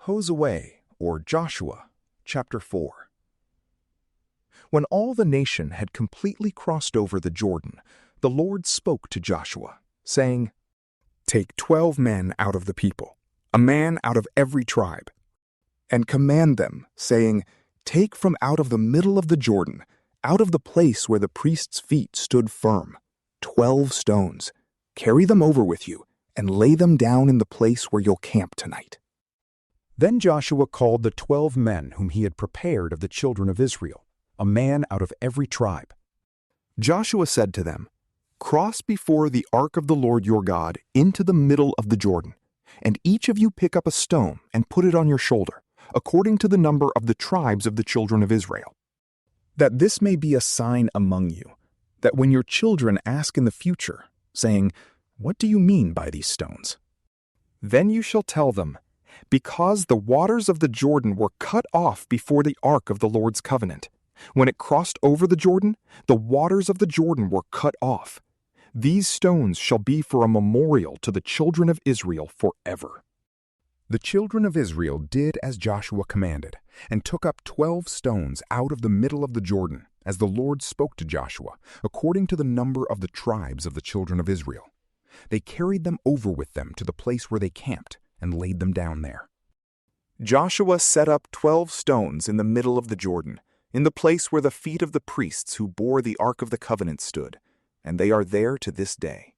Josue, or Joshua, chapter 4. When all the nation had completely crossed over the Jordan, the Lord spoke to Joshua, saying, "Take 12 men out of the people, a man out of every tribe, and command them, saying, Take from out of the middle of the Jordan, out of the place where the priest's feet stood firm, 12 stones. Carry them over with you, and lay them down in the place where you'll camp tonight." Then Joshua called the 12 men whom he had prepared of the children of Israel, a man out of every tribe. Joshua said to them, "Cross before the ark of the Lord your God into the middle of the Jordan, and each of you pick up a stone and put it on your shoulder, according to the number of the tribes of the children of Israel. That this may be a sign among you, that when your children ask in the future, saying, 'What do you mean by these stones?' Then you shall tell them, 'Because the waters of the Jordan were cut off before the ark of the Lord's covenant. When it crossed over the Jordan, the waters of the Jordan were cut off. These stones shall be for a memorial to the children of Israel forever." The children of Israel did as Joshua commanded, and took up 12 stones out of the middle of the Jordan, as the Lord spoke to Joshua, according to the number of the tribes of the children of Israel. They carried them over with them to the place where they camped, and laid them down there. Joshua set up 12 stones in the middle of the Jordan, in the place where the feet of the priests who bore the ark of the covenant stood, and they are there to this day.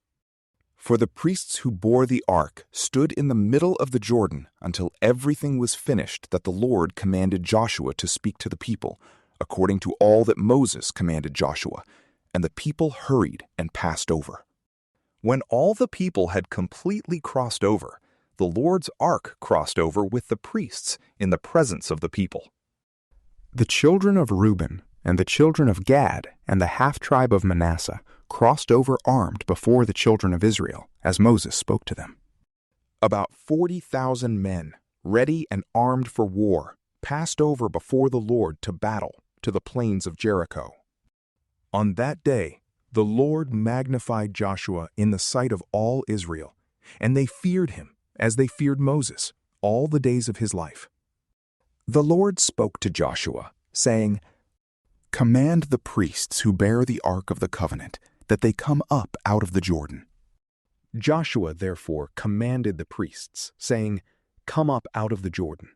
For the priests who bore the ark stood in the middle of the Jordan until everything was finished that the Lord commanded Joshua to speak to the people, according to all that Moses commanded Joshua, and the people hurried and passed over. When all the people had completely crossed over, the Lord's ark crossed over with the priests in the presence of the people. The children of Reuben and the children of Gad and the half-tribe of Manasseh crossed over armed before the children of Israel, as Moses spoke to them. About 40,000 men, ready and armed for war, passed over before the Lord to battle to the plains of Jericho. On that day, the Lord magnified Joshua in the sight of all Israel, and they feared him as they feared Moses all the days of his life. The Lord spoke to Joshua, saying, "Command the priests who bear the ark of the covenant that they come up out of the Jordan." Joshua therefore commanded the priests, saying, "Come up out of the Jordan."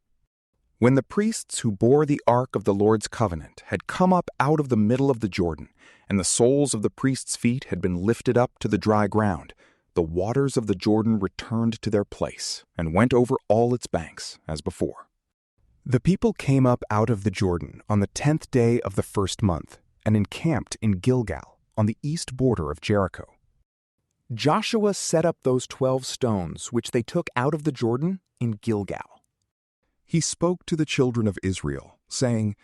When the priests who bore the ark of the Lord's covenant had come up out of the middle of the Jordan, and the soles of the priests' feet had been lifted up to the dry ground, the waters of the Jordan returned to their place and went over all its banks as before. The people came up out of the Jordan on the 10th day of the first month and encamped in Gilgal on the east border of Jericho. Joshua set up those 12 stones which they took out of the Jordan in Gilgal. He spoke to the children of Israel, saying,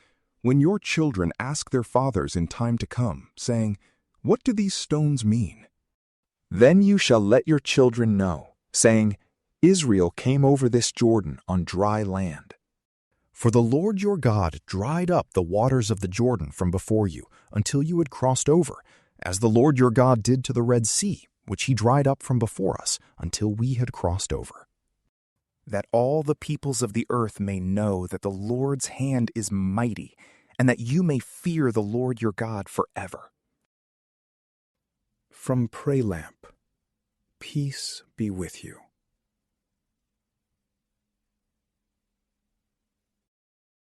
"When your children ask their fathers in time to come, saying, 'What do these stones mean?' Then you shall let your children know, saying, 'Israel came over this Jordan on dry land.' For the Lord your God dried up the waters of the Jordan from before you until you had crossed over, as the Lord your God did to the Red Sea, which he dried up from before us until we had crossed over. That all the peoples of the earth may know that the Lord's hand is mighty, and that you may fear the Lord your God forever." From PrayLamp, peace be with you.